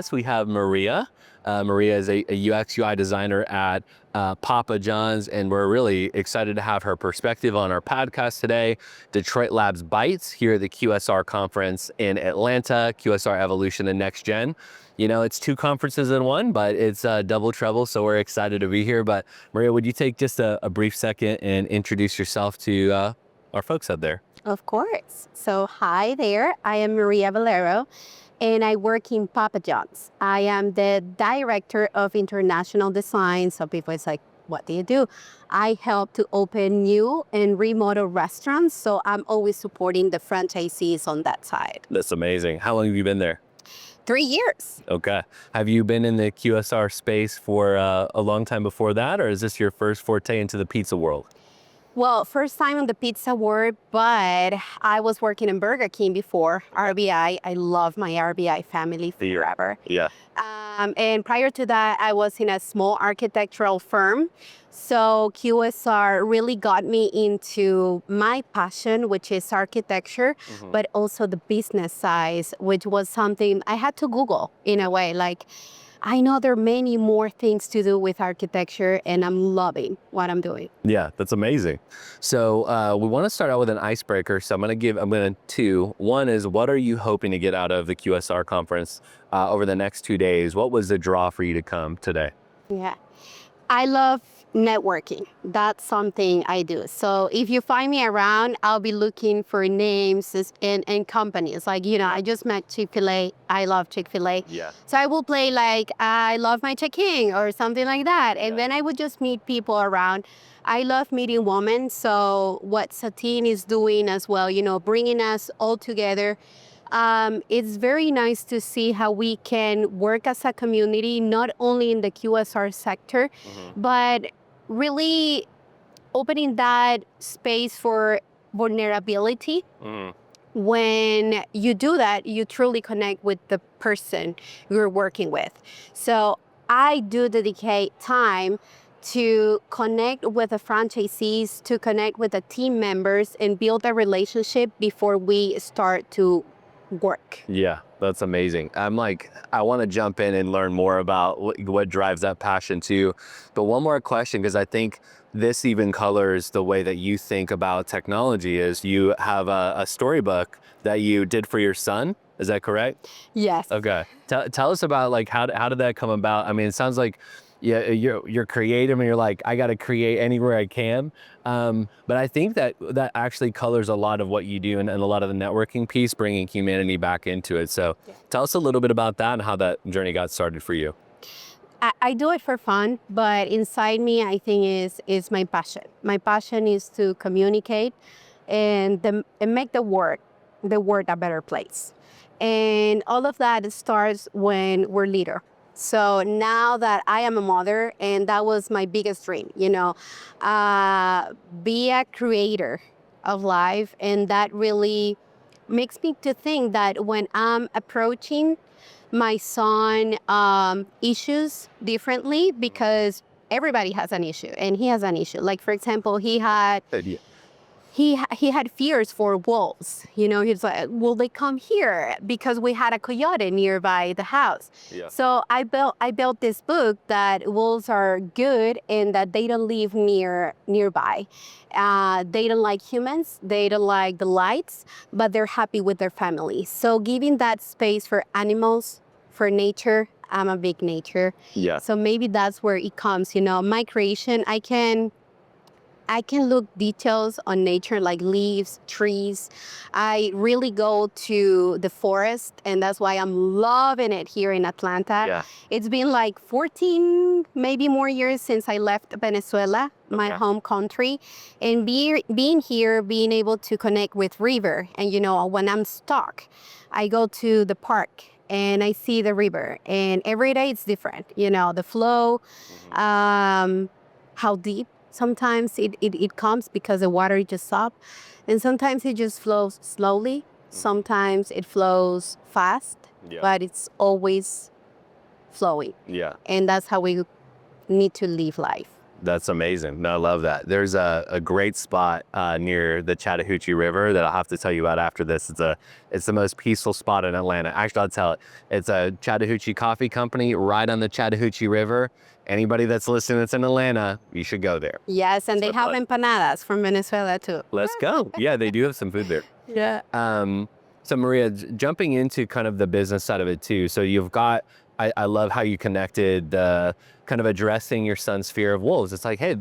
podcast, we have Maria. Maria is a UX UI designer at Papa John's, and we're really excited to have her perspective on our podcast today. Detroit Labs Bites here at the QSR conference in Atlanta, QSR Evolution and NextGen. You know, it's two conferences in one, but it's double trouble, so we're excited to be here. But Maria, would you take just a brief second and introduce yourself to our folks out there? Of course. So hi there, I am Maria Valero and I work in Papa John's. I am the Director of International Design. So people is like, what do you do? I help to open new and remodel restaurants. So I'm always supporting the franchisees on that side. That's amazing. How long have you been there? 3 years. Okay. Have you been in the QSR space for a long time before that, or is this your first forte into the pizza world? Well, first time on the pizza world, but I was working in Burger King before, RBI. I love my RBI family forever. Yeah. And prior to that, I was in a small architectural firm. So QSR really got me into my passion, which is architecture, but also the business side, which was something I had to Google in a way. Like, I know there are many more things to do with architecture, and I'm loving what I'm doing. Yeah, that's amazing. So we want to start out with an icebreaker. So I'm going to two. One is, what are you hoping to get out of the QSR conference over the next 2 days? What was the draw for you to come today? Yeah, I love networking. That's something I do. So if you find me around, I'll be looking for names and companies. Like, you know, I just met Chick-fil-A. I love Chick-fil-A. Yeah. So I will play like, I love my Chick-king or something like that. And then I would just meet people around. I love meeting women. So what Satine is doing as well, you know, bringing us all together. It's very nice to see how we can work as a community, not only in the QSR sector, but really opening that space for vulnerability. When you do that, you truly connect with the person you're working with. So I do dedicate time to connect with the franchisees, to connect with the team members and build a relationship before we start to work. Yeah, that's amazing. I want to jump in and learn more about what drives that passion too. But one more question, because I think this even colors the way that you think about technology, is you have a storybook that you did for your son. Is that correct? Yes. Okay. Tell us about like how did that come about? I mean, it sounds like you're creative and you're like, I got to create anywhere I can. But I think that actually colors a lot of what you do and a lot of the networking piece, bringing humanity back into it. So tell us a little bit about that and how that journey got started for you. I do it for fun, but inside me, I think is my passion. My passion is to communicate and make the world a better place. And all of that starts when we're little. So now that I am a mother, and that was my biggest dream, you know, be a creator of life. And that really makes me to think that when I'm approaching my son issues differently, because everybody has an issue and he has an issue. Like, for example, he had fears for wolves. You know, he's like, will they come here? Because we had a coyote nearby the house. Yeah. So I built this book that wolves are good and that they don't live nearby. They don't like humans. They don't like the lights, but they're happy with their family. So giving that space for animals, for nature. I'm a big nature. Yeah. So maybe that's where it comes. You know, my creation, I can look details on nature like leaves, trees. I really go to the forest, and that's why I'm loving it here in Atlanta. Yeah. It's been like 14, maybe more years since I left Venezuela, my home country. And being here, being able to connect with river. And, you know, when I'm stuck, I go to the park and I see the river. And every day it's different, you know, the flow, how deep. Sometimes it comes because the water just stops, and sometimes it just flows slowly. Sometimes it flows fast, but it's always flowing. Yeah. And that's how we need to live life. That's amazing. No, I love that. There's a great spot near the Chattahoochee River that I'll have to tell you about after this. It's the most peaceful spot in Atlanta. Actually, I'll tell it. It's a Chattahoochee Coffee Company right on the Chattahoochee River. Anybody that's listening that's in Atlanta, you should go there. Yes, and they have empanadas from Venezuela too. Let's go. Yeah, they do have some food there. Yeah. So Maria, jumping into kind of the business side of it too. So you've got, I love how you connected kind of addressing your son's fear of wolves. It's like, hey,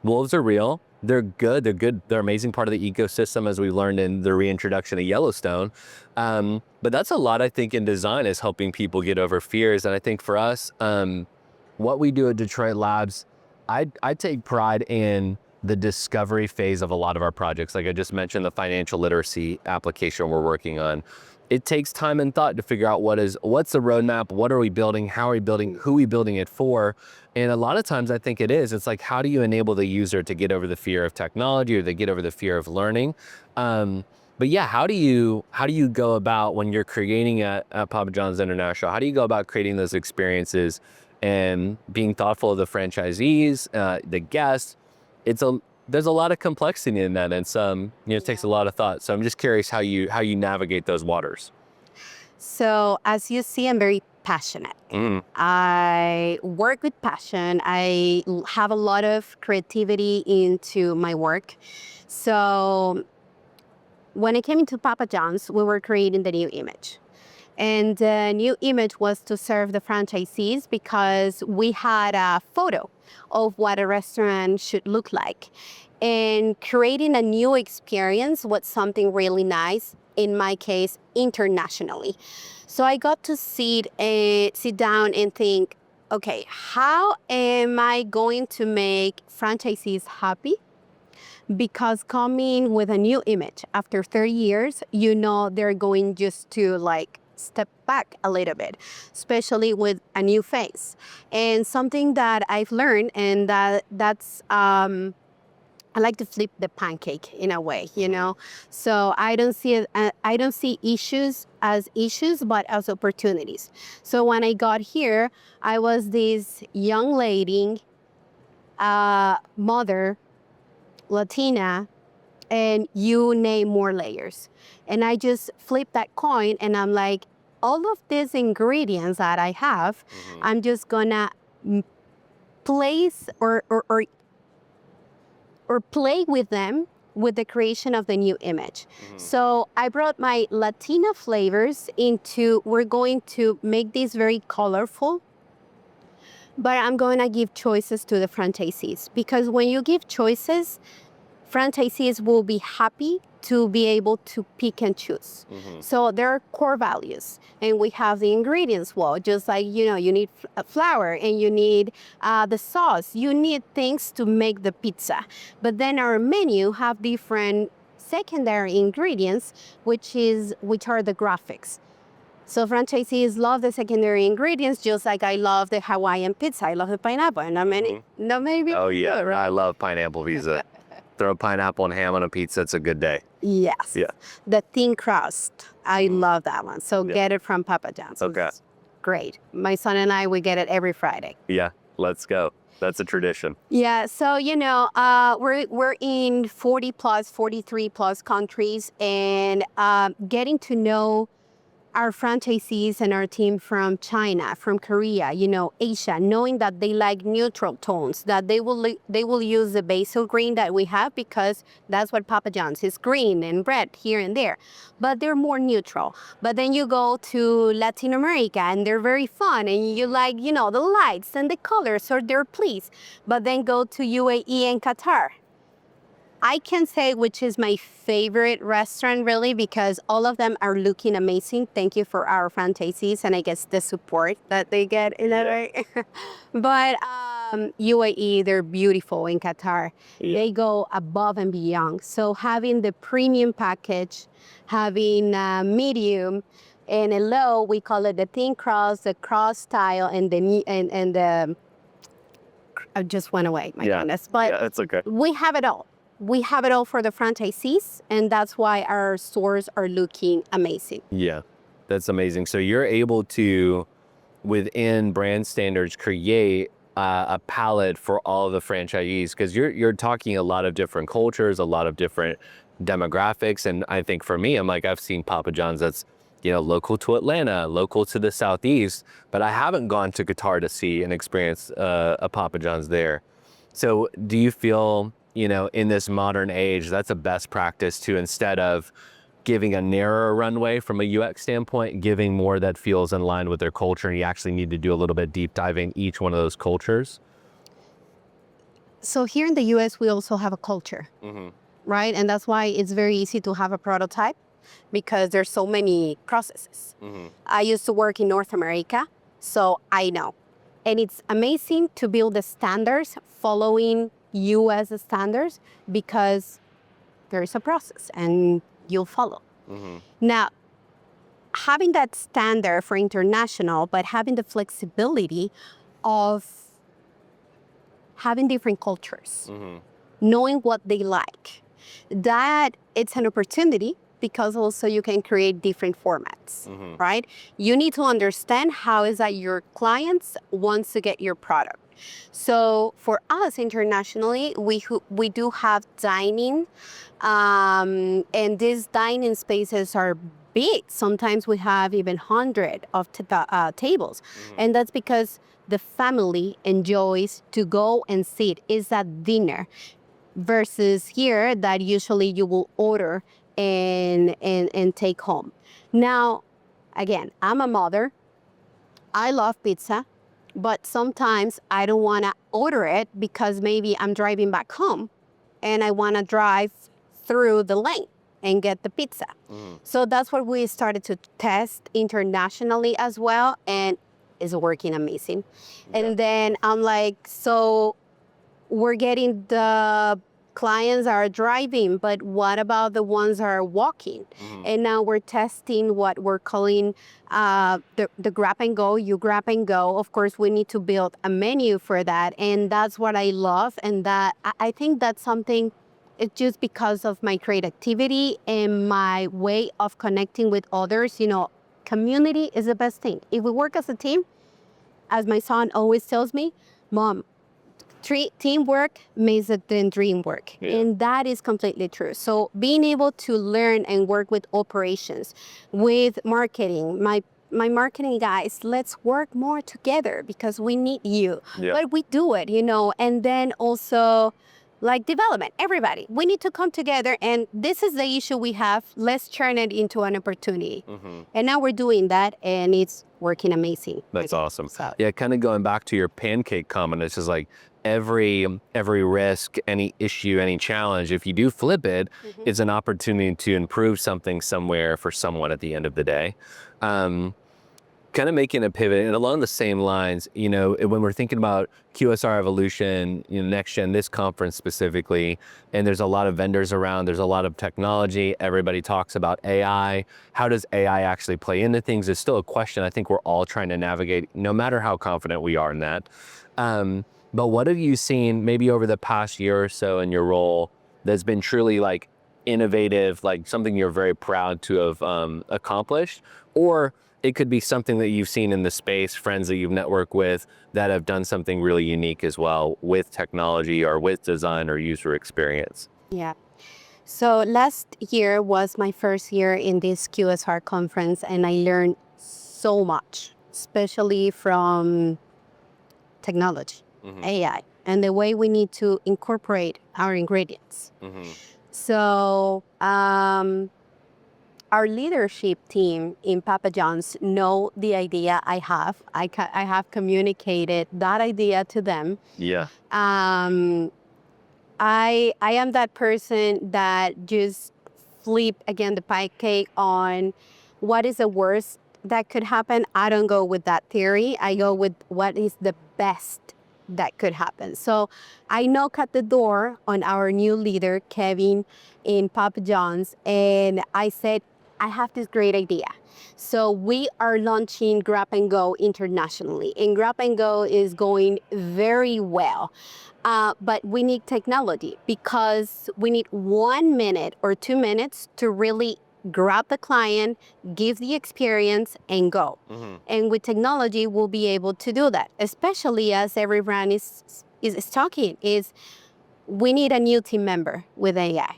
wolves are real. They're good. They're amazing part of the ecosystem, as we learned in the reintroduction of Yellowstone. But that's a lot, I think, in design, is helping people get over fears. And I think for us, what we do at Detroit Labs, I take pride in the discovery phase of a lot of our projects. Like I just mentioned, the financial literacy application we're working on. It takes time and thought to figure out what's the roadmap, what are we building, how are we building, who are we building it for? And a lot of times I think it's like, how do you enable the user to get over the fear of technology, or to get over the fear of learning? But yeah, how do you go about, when you're creating at Papa John's International, how do you go about creating those experiences and being thoughtful of the franchisees, the guests? There's a lot of complexity in that, and it takes a lot of thought. So I'm just curious how you navigate those waters. So as you see, I'm very passionate. I work with passion. I have a lot of creativity into my work. So when it came into Papa John's, we were creating the new image. And the new image was to serve the franchisees, because we had a photo of what a restaurant should look like. And creating a new experience was something really nice, in my case, internationally. So I got to sit down and think, okay, how am I going to make franchisees happy? Because coming with a new image after 30 years, they're going just to step back a little bit, especially with a new face. And something that I've learned, and that's I like to flip the pancake in a way, So I don't see issues as issues, but as opportunities. So when I got here, I was this young lady, mother, Latina, and you name more layers. And I just flip that coin, and I'm like, all of these ingredients that I have, I'm just gonna place or play with them with the creation of the new image. So I brought my Latina flavors we're going to make this very colorful, but I'm going to give choices to the franchisees, because when you give choices, franchisees will be happy to be able to pick and choose. So there are core values, and we have the ingredients. Well, just like, you need flour, and you need the sauce, you need things to make the pizza. But then our menu have different secondary ingredients, which are the graphics. So franchisees love the secondary ingredients, just like I love the Hawaiian pizza. I love the pineapple, and not many people. Oh yeah, do, right? I love pineapple pizza. Throw pineapple and ham on a pizza, it's a good day. Yes. Yeah. The thin crust, I love that one. So get it from Papa John's. Okay. It's great. My son and I, we get it every Friday. Yeah, let's go. That's a tradition. Yeah, so we're in 43 plus countries, and getting to know our franchisees and our team from China, from Korea, Asia, knowing that they like neutral tones, that they will use the basil green that we have, because that's what Papa John's is, green and red here and there, but they're more neutral. But then you go to Latin America, and they're very fun, and you like, the lights and the colors, or they're pleased. But then go to UAE and Qatar. I can say which is my favorite restaurant, really, because all of them are looking amazing. Thank you for our franchisees, and I guess the support that they get in that way. But UAE, they're beautiful. In Qatar, they go above and beyond. So having the premium package, having medium and a low, we call it the thin crust, the cross style, and the I just went away, my goodness. But it's okay. We have it all. We have it all for the franchisees, and that's why our stores are looking amazing. Yeah, that's amazing. So you're able to, within brand standards, create a palette for all of the franchisees? Because you're talking a lot of different cultures, a lot of different demographics, and I think for me, I'm like, I've seen Papa John's that's, you know, local to Atlanta, local to the Southeast, but I haven't gone to Qatar to see and experience a Papa John's there. So do you feel, you know, in this modern age, that's a best practice to, instead of giving a narrower runway from a UX standpoint, giving more that feels in line with their culture, and you actually need to do a little bit deep diving each one of those cultures? So here in the US, we also have a culture, right? And that's why it's very easy to have a prototype because there's so many processes. I used to work in North America, so I know. And it's amazing to build the standards following US standards because there's a process and you'll follow. Now, having that standard for international, but having the flexibility of having different cultures, knowing what they like, that it's an opportunity because also you can create different formats, right? You need to understand how is that your clients wants to get your product. So for us internationally, we do have dining, and these dining spaces are big. Sometimes we have even 100 of tables, and that's because the family enjoys to go and sit. It's that dinner versus here that usually you will order and take home. Now, again, I'm a mother. I love pizza, but sometimes I don't want to order it because maybe I'm driving back home and I want to drive through the lane and get the pizza. So that's what we started to test internationally as well, and it's working amazing. And then I'm like, so we're getting the clients are driving, but what about the ones that are walking? And now we're testing what we're calling the grab and go. You grab and go. Of course, we need to build a menu for that, and that's what I love. And that I think that's something. It's just because of my creativity and my way of connecting with others. You know, community is the best thing. If we work as a team, as my son always tells me, Mom, teamwork makes the dream work. And that is completely true. So being able to learn and work with operations, with marketing, my marketing guys, let's work more together because we need you. But we do it, you know. And then also like development, everybody, we need to come together, and this is the issue we have. Let's turn it into an opportunity. And now we're doing that, and it's working amazing. That's awesome. So. Yeah, kind of going back to your pancake comment, it's just like every risk, any issue, any challenge, if you do flip it, it's an opportunity to improve something somewhere for someone at the end of the day. Kind of making a pivot, and along the same lines, you know, when we're thinking about QSR evolution, you know, NextGen, this conference specifically, and there's a lot of vendors around, there's a lot of technology, everybody talks about AI. How does AI actually play into things is still a question I think we're all trying to navigate, no matter how confident we are in that. But what have you seen maybe over the past year or so in your role that's been truly like innovative, like something you're very proud to have accomplished? Or it could be something that you've seen in the space, friends that you've networked with that have done something really unique as well with technology or with design or user experience. Yeah. So last year was my first year in this QSR conference, and I learned so much, especially from technology, AI, and the way we need to incorporate our ingredients. So our leadership team in Papa John's know the idea I have. I have communicated that idea to them. Yeah. I am that person that just flip again the pancake on what is the worst that could happen. I don't go with that theory. I go with what is the best that could happen. So I knock at the door on our new leader, Kevin, in Papa John's, and I said, I have this great idea. So we are launching Grab and Go internationally, and Grab and Go is going very well. But we need technology because we need 1 minute or 2 minutes to really grab the client, give the experience, and go. And with technology, we'll be able to do that, especially as every brand is talking, is we need a new team member with AI.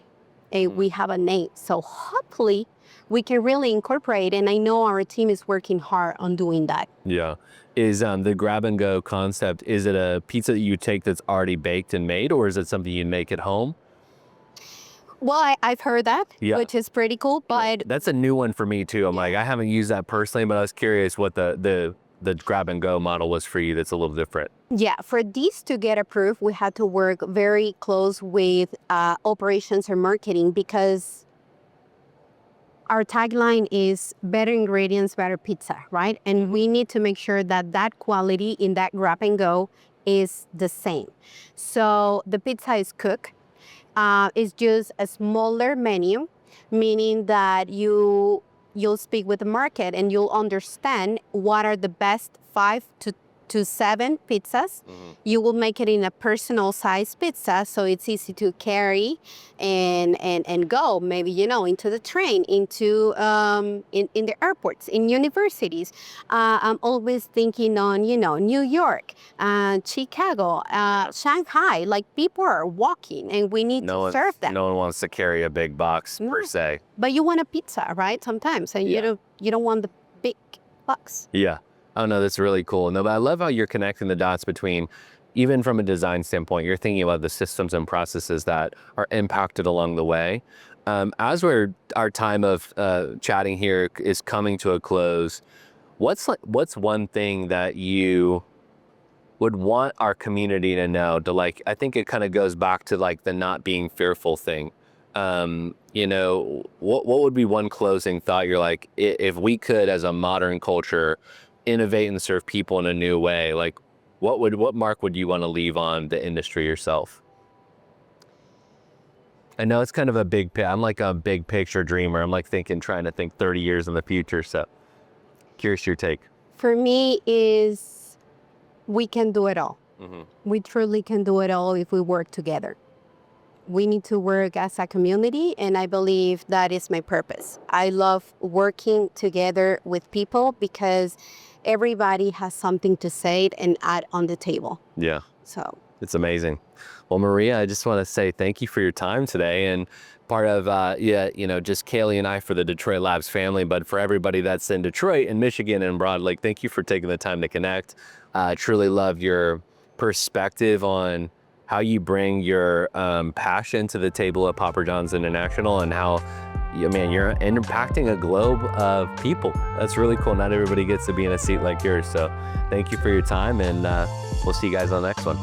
And we have a name. So hopefully we can really incorporate, and I know our team is working hard on doing that. Yeah. Is the grab and go concept, is it a pizza that you take that's already baked and made, or is it something you make at home? Well, I've heard that, Yeah. which is pretty cool, but That's a new one for me too. I'm like, I haven't used that personally, but I was curious what the grab and go model was for you that's a little different. yeah, for these to get approved, we had to work very close with operations and marketing, because our tagline is better ingredients, better pizza, right? And we need to make sure that that quality in that grab and go is the same. So the pizza is cooked. It's just a smaller menu, meaning that you'll speak with the market and you'll understand what are the best 5 to 7 pizzas. You will make it in a personal size pizza, so it's easy to carry and go, maybe, into the train, into in the airports, in universities. I'm always thinking on, New York, Chicago, Shanghai. Like, people are walking and we need to serve them. No one wants to carry a big box per se. But you want a pizza, right? Sometimes, and you don't want the big box. Yeah. Oh no, that's really cool. No, but I love how you're connecting the dots between, even from a design standpoint, you're thinking about the systems and processes that are impacted along the way. As our time of chatting here is coming to a close, what's one thing that you would want our community to know? I think it kind of goes back to like the not being fearful thing. What would be one closing thought? You're like, if we could, as a modern culture, innovate and serve people in a new way, like what mark would you want to leave on the industry yourself? I know it's kind of I'm like a big picture dreamer. I'm like trying to think 30 years in the future. So curious your take. For me is we can do it all. We truly can do it all if we work together. We need to work as a community, and I believe that is my purpose. I love working together with people because everybody has something to say and add on the table. Yeah. So it's amazing. Well, Maria, I just want to say thank you for your time today, and part of just Kaylee and I for the Detroit Labs family, but for everybody that's in Detroit and Michigan and Broad Lake, thank you for taking the time to connect. Truly love your perspective on how you bring your passion to the table at Papa John's International, and how you're impacting a globe of people. That's really cool. Not everybody gets to be in a seat like yours. So thank you for your time, and we'll see you guys on the next one.